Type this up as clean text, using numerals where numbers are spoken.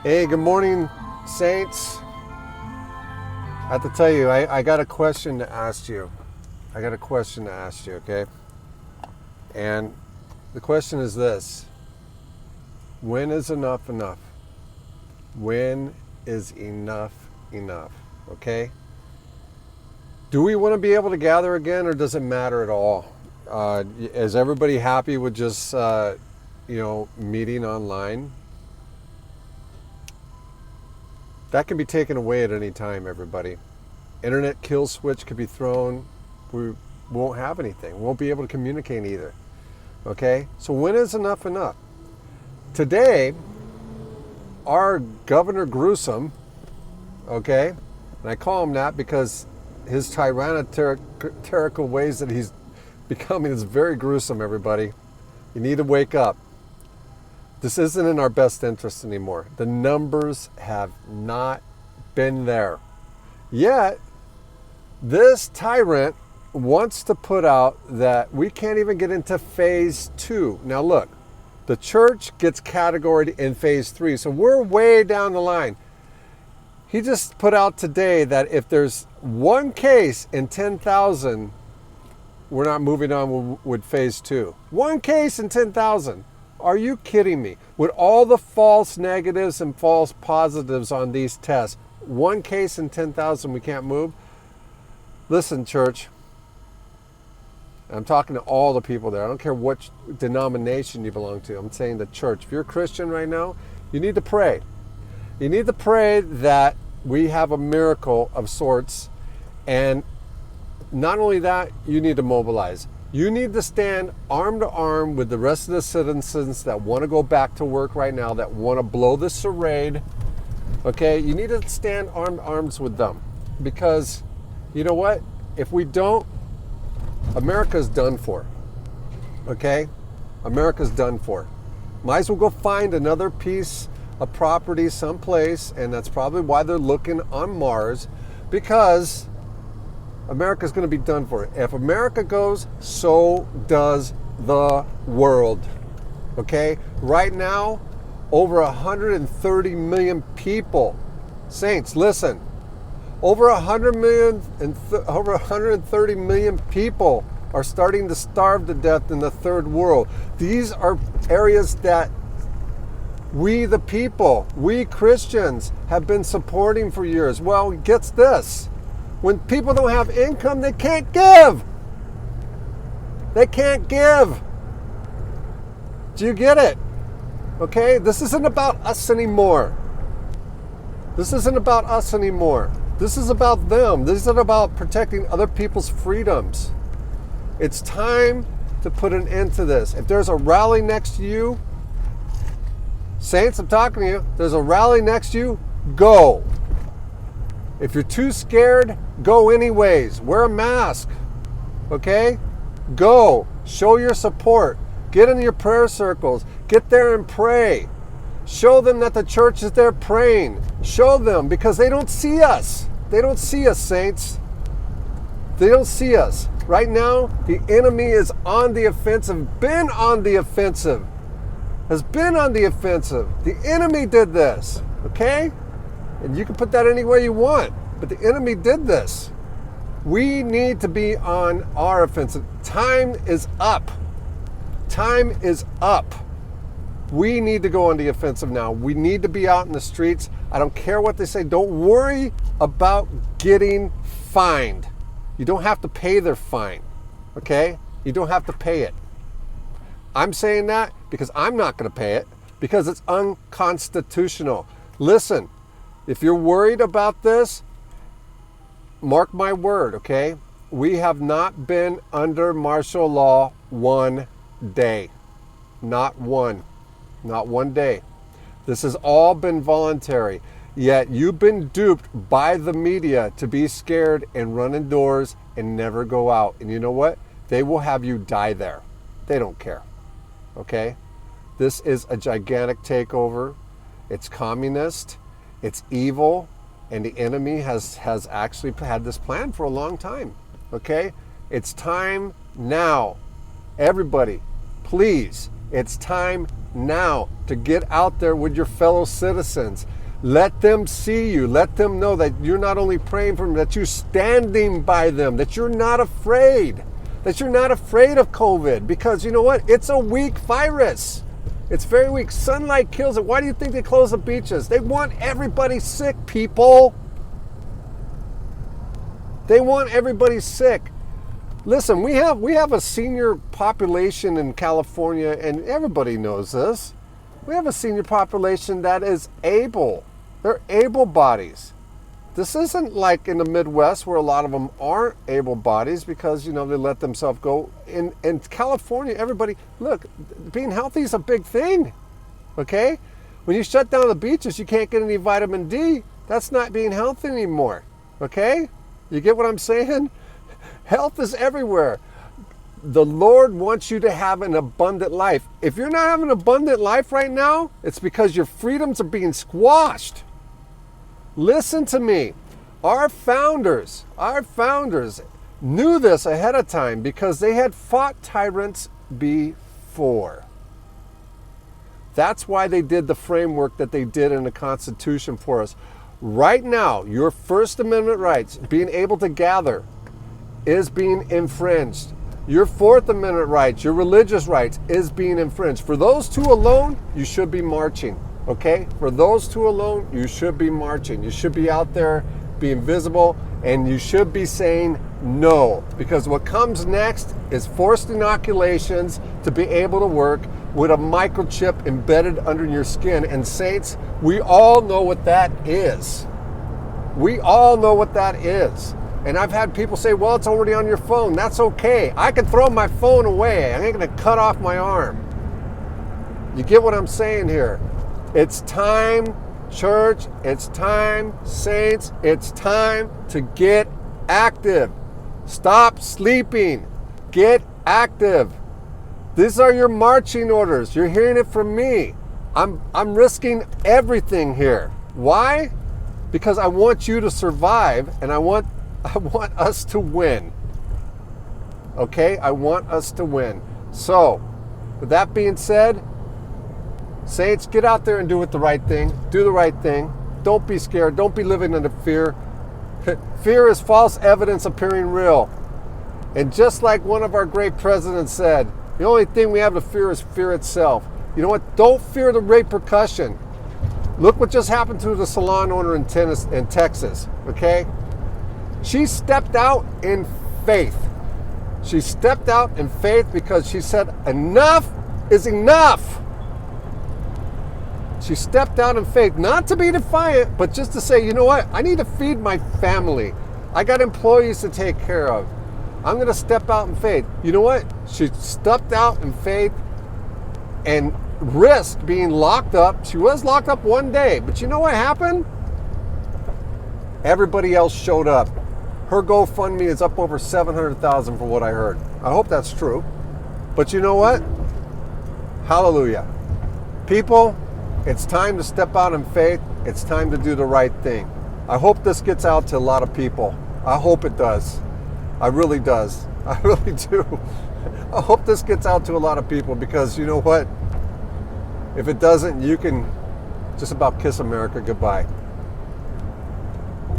Hey, good morning, Saints. I have to tell you, I got a question to ask you. Okay? And the question is this: when is enough enough? When is enough enough? Okay? Do we want to be able to gather again, or does it matter at all? Is everybody happy with just, meeting online? That can be taken away at any time, everybody. Internet kill switch could be thrown. We won't have anything. We won't be able to communicate either. Okay? So when is enough enough? Today, our Governor Gruesome, okay, and I call him that because his tyrannical ways that he's becoming is very gruesome, everybody. You need to wake up. This isn't in our best interest anymore. The numbers have not been there. Yet, this tyrant wants to put out that we can't even get into phase 2. Now look, the church gets categorized in phase 3, so we're way down the line. He just put out today that if there's one case in 10,000, we're not moving on with phase 2. One case in 10,000. Are you kidding me? With all the false negatives and false positives on these tests, one case in 10,000 we can't move? Listen, church, I'm talking to all the people there. I don't care what denomination you belong to. I'm saying the church. If you're a Christian right now, you need to pray. You need to pray that we have a miracle of sorts. And not only that, you need to mobilize. You need to stand arm to arm with the rest of the citizens that want to go back to work right now, that want to blow this charade. Okay, you need to stand arm to arms with them. Because, you know what? If we don't, America's done for. Okay? America's done for. Might as well go find another piece of property someplace, and that's probably why they're looking on Mars, because America's going to be done for. If America goes, so does the world. Okay? Right now, over 130 million people. Saints, listen. Over 100 million and over 130 million people are starting to starve to death in the third world. These are areas that we, the people, we Christians, have been supporting for years. Well, gets this. When people don't have income, they can't give. They can't give. Do you get it? Okay? This isn't about us anymore. This isn't about us anymore. This is about them. This isn't about protecting other people's freedoms. It's time to put an end to this. If there's a rally next to you, Saints, I'm talking to you. There's a rally next to you, go. If you're too scared, go anyways. Wear a mask. Okay? Go. Show your support. Get in your prayer circles. Get there and pray. Show them that the church is there praying. Show them, because they don't see us. They don't see us, saints. They don't see us. Right now, the enemy is on the offensive, been on the offensive, has been on the offensive. The enemy did this, okay? And you can put that any way you want, but the enemy did this. We need to be on our offensive. Time is up. Time is up. We need to go on the offensive now. We need to be out in the streets. I don't care what they say. Don't worry about getting fined. You don't have to pay their fine, okay? You don't have to pay it. I'm saying that because I'm not going to pay it, because it's unconstitutional. Listen, if you're worried about this, mark my word, okay? We have not been under martial law one day. Not one. Not one day. This has all been voluntary. Yet you've been duped by the media to be scared and run indoors and never go out. And you know what? They will have you die there. They don't care. Okay? This is a gigantic takeover. It's communist. It's evil. And the enemy has actually had this plan for a long time. Okay? It's time now. Everybody, please It's time now to get out there with your fellow citizens. Let them see you. Let them know that you're not only praying for them, that you're standing by them, that you're not afraid, that you're not afraid of COVID. Because you know what? It's a weak virus. It's very weak. Sunlight kills it. Why do you think they close the beaches? They want everybody sick, people. They want everybody sick. Listen, we have a senior population in California, and everybody knows this. We have a senior population that is able. They're able bodies. This isn't like in the Midwest where a lot of them aren't able bodies because, they let themselves go. In California, everybody, look, being healthy is a big thing, okay? When you shut down the beaches, you can't get any vitamin D. That's not being healthy anymore, okay? You get what I'm saying? Health is everywhere. The Lord wants you to have an abundant life. If you're not having an abundant life right now, it's because your freedoms are being squashed. Listen to me. Our founders knew this ahead of time because they had fought tyrants before. That's why they did the framework that they did in the Constitution for us. Right now, your First Amendment rights, being able to gather, is being infringed. Your Fourth Amendment rights, your religious rights, is being infringed. For those two alone, you should be marching, okay? For those two alone, you should be marching. You should be out there being visible, and you should be saying no. Because what comes next is forced inoculations to be able to work with a microchip embedded under your skin. And saints, we all know what that is. We all know what that is. And I've had people say, well, it's already on your phone. That's okay. I can throw my phone away. I ain't going to cut off my arm. You get what I'm saying here? It's time, church. It's time, saints. It's time to get active. Stop sleeping. Get active. These are your marching orders. You're hearing it from me. I'm risking everything here. Why? Because I want you to survive, and I want us to win. Okay? I want us to win. So, with that being said, saints, get out there and do the right thing. Do the right thing. Don't be scared. Don't be living under fear. Fear is false evidence appearing real. And just like one of our great presidents said, the only thing we have to fear is fear itself. You know what? Don't fear the repercussion. Look what just happened to the salon owner in Texas, okay? She stepped out in faith. She stepped out in faith because she said, enough is enough. She stepped out in faith, not to be defiant, but just to say, you know what? I need to feed my family. I got employees to take care of. I'm going to step out in faith. You know what? She stepped out in faith and risked being locked up. She was locked up one day, but you know what happened? Everybody else showed up. Her GoFundMe is up over $700,000 for what I heard. I hope that's true. But you know what? Hallelujah. People, it's time to step out in faith. It's time to do the right thing. I hope this gets out to a lot of people. I hope it does. I really does. I really do. I hope this gets out to a lot of people because you know what? If it doesn't, you can just about kiss America goodbye.